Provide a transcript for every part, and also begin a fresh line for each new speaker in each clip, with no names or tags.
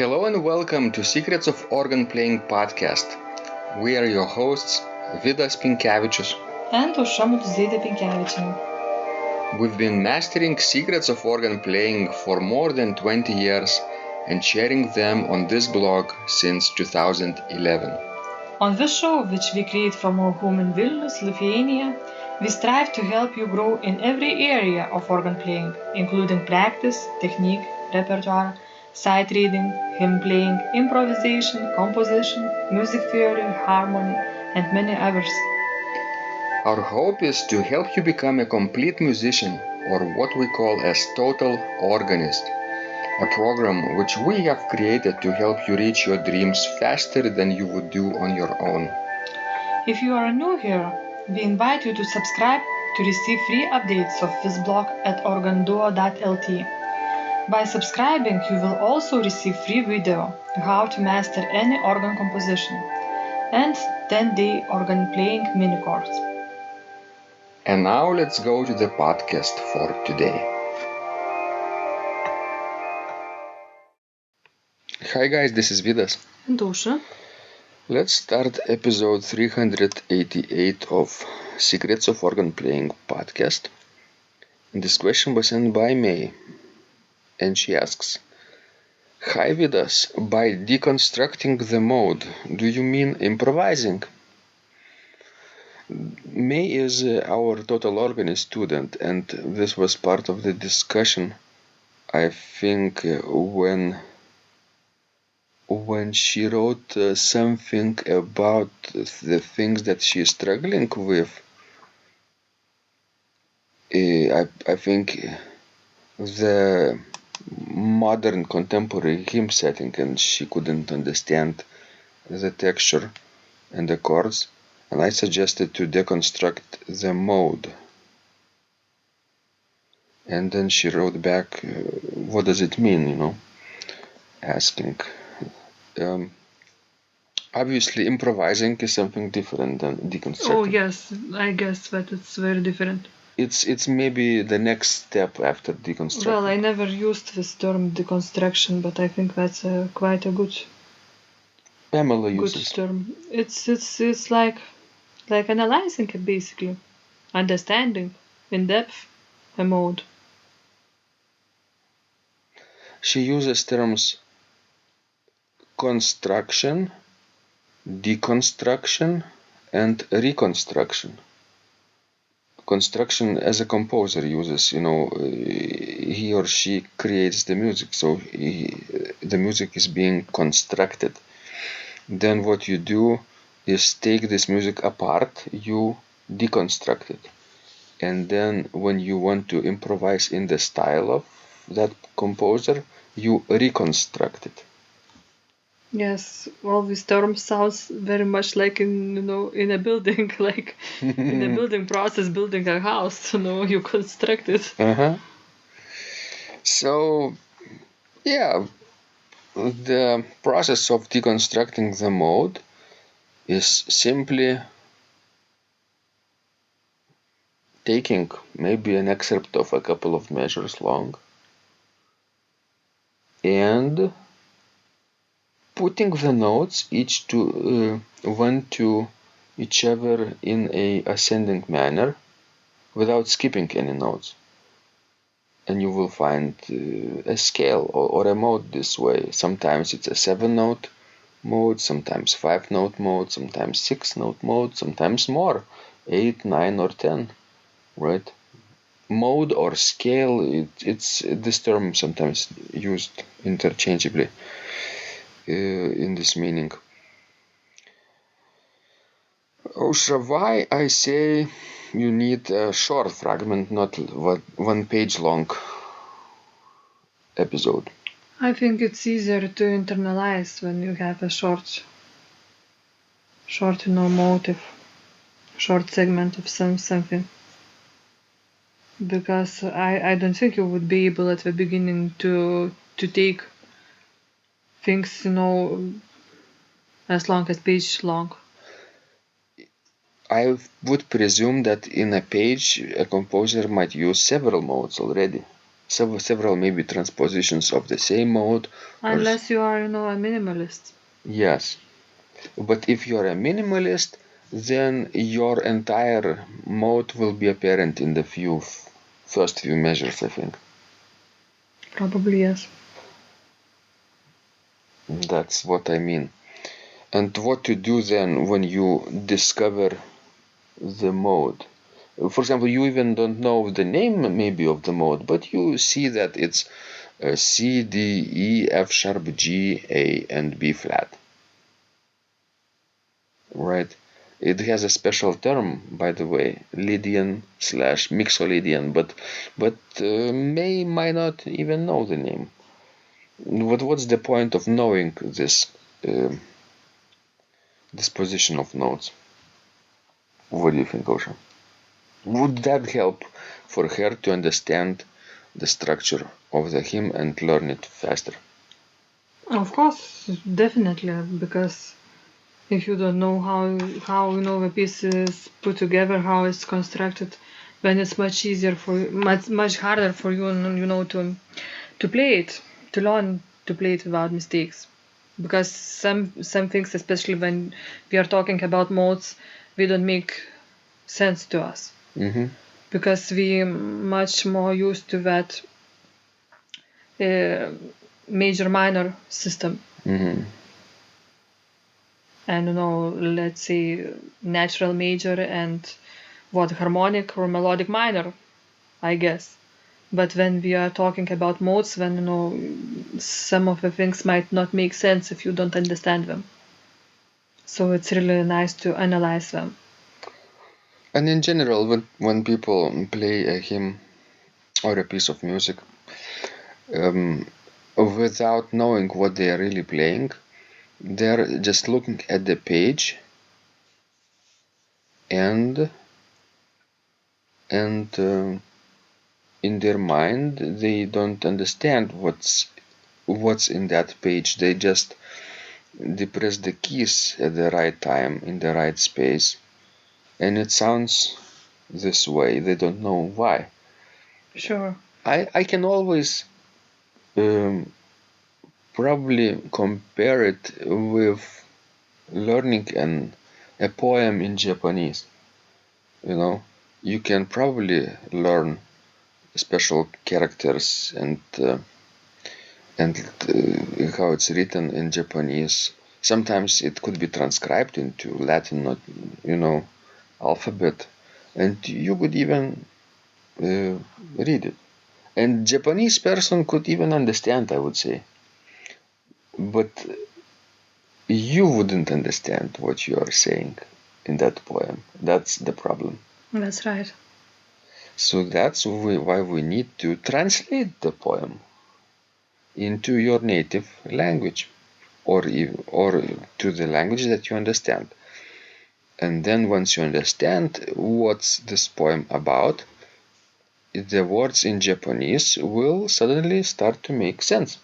Hello and welcome to Secrets of Organ Playing podcast. We are your hosts, Vidas
and
We've been mastering secrets of organ playing for more than 20 years and sharing them on this blog since 2011.
On this show, which we create from our home in Vilnius, Lithuania, we strive to help you grow in every area of organ playing, including practice, technique, repertoire, sight reading, hymn playing, improvisation, composition, music theory, harmony, and many others.
Our hope is to help you become a complete musician, or what we call as total organist, a program which we have created to help you reach your dreams faster than you would do on your own.
If you are new here, we invite you to subscribe to receive free updates of this blog at organduo.lt. By subscribing, you will also receive free video how to master any organ composition and 10-day organ playing mini course.
And now let's go to the podcast for today. Hi guys, this is Vidas.
And Ausra.
Let's start episode 388 of Secrets of Organ Playing podcast. And this question was sent by May. And she asks, Hi Vidas, by deconstructing the mode, do you mean improvising? May is our total organist student, and this was part of the discussion, I think, when she wrote something about the things that she is struggling with. I think the modern contemporary hymn setting, and she couldn't understand the texture and the chords, and I suggested to deconstruct the mode. And then she wrote back, what does it mean, asking. Obviously, improvising is something different than deconstructing.
Oh yes, I guess that it's very different.
It's maybe the next step after deconstructing.
Well, I never used this term deconstruction, but I think that's quite a good term. It's like analyzing it, basically, understanding in depth a mode.
She uses terms construction, deconstruction, and reconstruction. Construction, as a composer uses, he or she creates the music, so the music is being constructed. Then what you do is take this music apart, you deconstruct it. And then when you want to improvise in the style of that composer, you reconstruct it.
Yes, all these terms sounds very much like in a building, like in a building process, building a house, you construct it.
So, yeah, the process of deconstructing the mode is simply taking maybe an excerpt of a couple of measures long and putting the notes one to each other in a ascending manner without skipping any notes. And you will find a scale or a mode this way. Sometimes it's a 7-note mode, sometimes 5-note mode, sometimes 6-note mode, sometimes more, 8, 9, or 10, right? Mode or scale, it's this term sometimes used interchangeably in this meaning. Ausra, why I say you need a short fragment, not 1 page long episode?
I think it's easier to internalize when you have a short motive, short segment of something. Because I don't think you would be able at the beginning to take things, as long as page long.
I would presume that in a page, a composer might use several modes already. several maybe transpositions of the same mode.
Unless you are, a minimalist.
Yes. But if you're a minimalist, then your entire mode will be apparent in the first few measures, I think.
Probably yes.
That's what I mean. And what to do then when you discover the mode? For example, you even don't know the name maybe of the mode, but you see that it's C, D, E, F sharp, G, A, and B flat. Right? It has a special term, by the way, Lydian / Mixolydian, but might not even know the name. What's the point of knowing this position of notes? What do you think, Osha? Would that help for her to understand the structure of the hymn and learn it faster?
Of course, definitely, because if you don't know how a piece is put together, how it's constructed, then it's much easier for you, much harder for you, to play it, to learn to play it without mistakes. Because some things, especially when we are talking about modes, they don't make sense to us.
Mm-hmm.
Because we much more used to that major minor system.
Mm-hmm.
And let's say natural major and harmonic or melodic minor, I guess. But when we are talking about modes, then some of the things might not make sense if you don't understand them. So it's really nice to analyze them.
And in general, when people play a hymn or a piece of music, without knowing what they are really playing, they're just looking at the page and in their mind they don't understand what's in that page. They just depress the keys at the right time in the right space, and it sounds this way. They don't know why.
Sure.
I can always probably compare it with learning a poem in Japanese. You can probably learn special characters and how it's written in Japanese. Sometimes it could be transcribed into Latin, alphabet, and you could even read it. And Japanese person could even understand, I would say. But you wouldn't understand what you are saying in that poem. That's the problem.
That's right.
So that's why we need to translate the poem into your native language, or to the language that you understand. And then once you understand what's this poem about, the words in Japanese will suddenly start to make sense.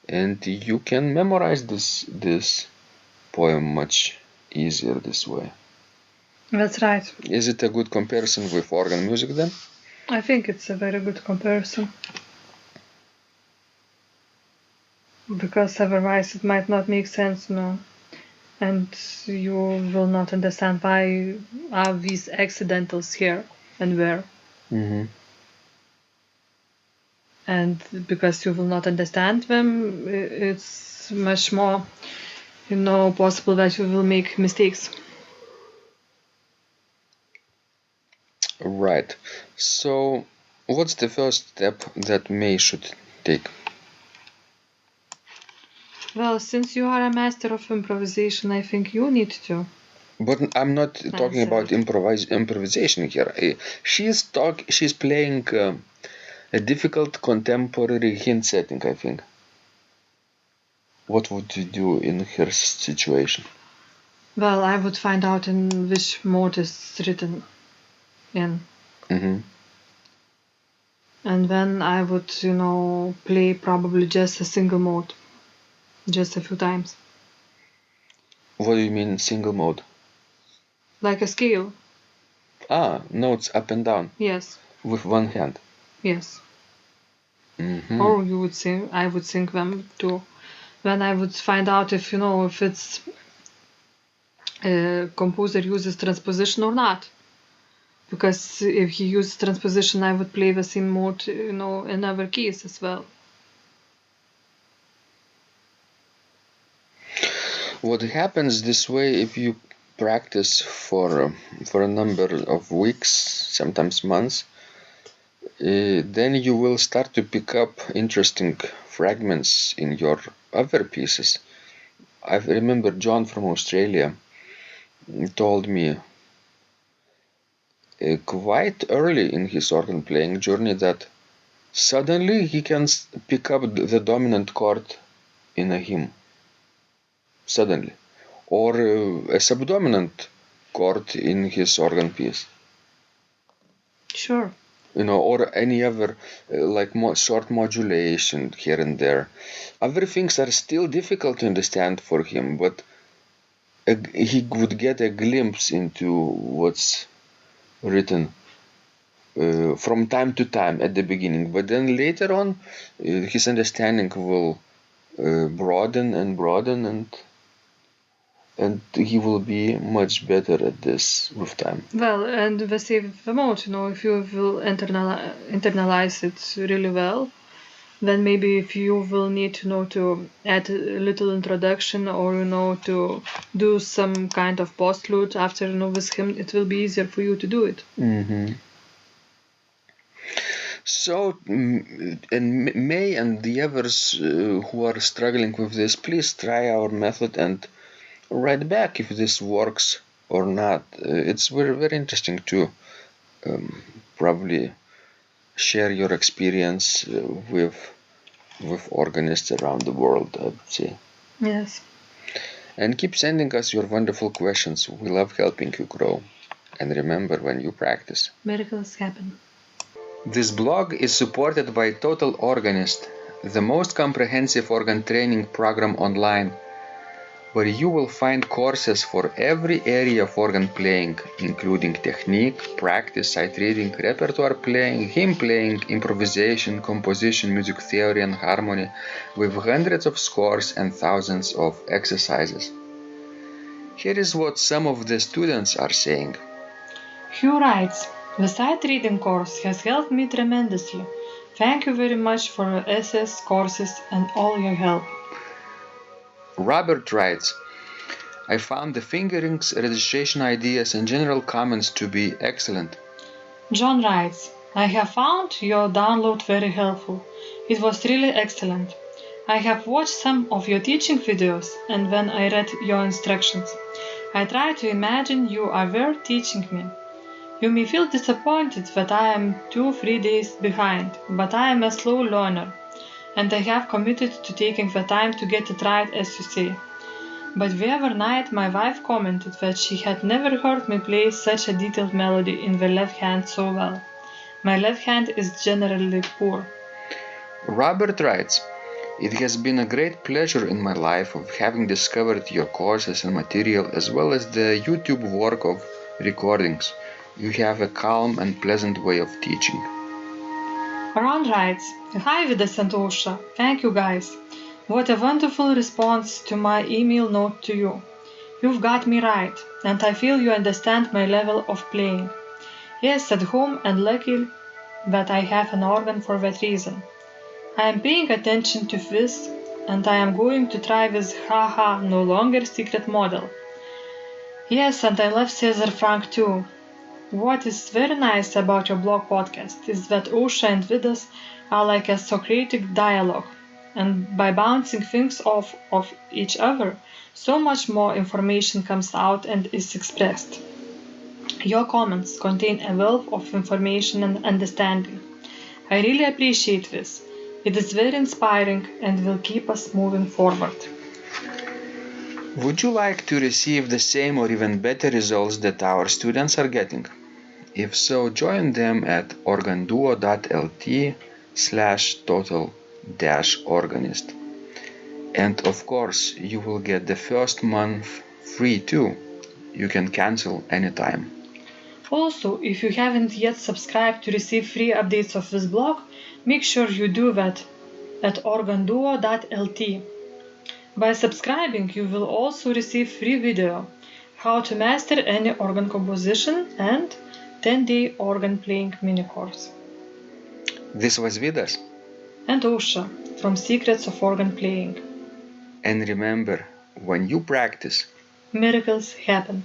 And you can memorize this poem much easier this way.
That's right.
Is it a good comparison with organ music then?
I think it's a very good comparison. Because otherwise it might not make sense, and you will not understand why are these accidentals here and where.
Mm-hmm.
And because you will not understand them, it's much more, possible that you will make mistakes.
Right. So, what's the first step that May should take?
Well, since you are a master of improvisation, I think you need to.
But I'm not talking about improvisation here. She's playing a difficult contemporary hint setting, I think. What would you do in her situation?
Well, I would find out in which mode it's written in.
Mm-hmm.
And then I would, play probably just a single mode, just a few times.
What do you mean single mode?
Like a scale.
Notes up and down.
Yes.
With one hand.
Yes. or you would sync. I would sync them too. Then I would find out if if it's composer uses transposition or not. Because if he uses transposition, I would play the same mode, in other keys as well.
What happens this way if you practice for a number of weeks, sometimes months, then you will start to pick up interesting fragments in your other pieces. I remember John from Australia told me quite early in his organ playing journey that suddenly he can pick up the dominant chord in a hymn. Suddenly. Or a subdominant chord in his organ piece.
Sure.
Or any other short modulation here and there. Other things are still difficult to understand for him, but he would get a glimpse into what's written from time to time at the beginning. But then later on, his understanding will broaden and broaden, and he will be much better at this with time.
Well, and the same mode, if you will internalize it really well, then maybe if you will need to add a little introduction or to do some kind of postlude after with him, it will be easier for you to do it.
So, and May and the others who are struggling with this, please try our method and write back if this works or not. It's very, very interesting to probably share your experience with organists around the world, I would say.
Yes.
And keep sending us your wonderful questions. We love helping you grow. And remember, when you practice,
miracles happen.
This blog is supported by Total Organist, the most comprehensive organ training program online, where you will find courses for every area of organ playing, including technique, practice, sight reading, repertoire playing, hymn playing, improvisation, composition, music theory and harmony, with hundreds of scores and thousands of exercises. Here is what some of the students are saying.
Hugh writes, "The sight reading course has helped me tremendously. Thank you very much for your essays, courses, and all your help."
Robert writes, "I found the fingerings, registration ideas, and general comments to be excellent."
John writes, "I have found your download very helpful. It was really excellent. I have watched some of your teaching videos, and when I read your instructions, I tried to imagine you are there teaching me. You may feel disappointed that I am 2-3 days behind, but I am a slow learner, and I have committed to taking the time to get it right, as you say. But the other night my wife commented that she had never heard me play such a detailed melody in the left hand so well. My left hand is generally poor."
Robert writes, "It has been a great pleasure in my life of having discovered your courses and material as well as the YouTube work of recordings. You have a calm and pleasant way of teaching."
Ron writes, "Hi Vidas and Ausra, thank you guys. What a wonderful response to my email note to you. You've got me right, and I feel you understand my level of playing. Yes, at home and lucky that I have an organ for that reason. I am paying attention to this, and I am going to try this haha no longer secret model. Yes, and I love Cesar Frank too. What is very nice about your blog podcast is that Ausra and Vidas are like a Socratic dialogue, and by bouncing things off of each other, so much more information comes out and is expressed. Your comments contain a wealth of information and understanding. I really appreciate this. It is very inspiring and will keep us moving forward."
Would you like to receive the same or even better results that our students are getting? If so, join them at organduo.lt/total-organist. And of course, you will get the first month free too. You can cancel anytime.
Also, if you haven't yet subscribed to receive free updates of this blog, make sure you do that at organduo.lt. By subscribing, you will also receive free video, how to master any organ composition and 10-day organ playing mini course.
This was Vidas.
And Osha from Secrets of Organ Playing.
And remember, when you practice,
miracles happen.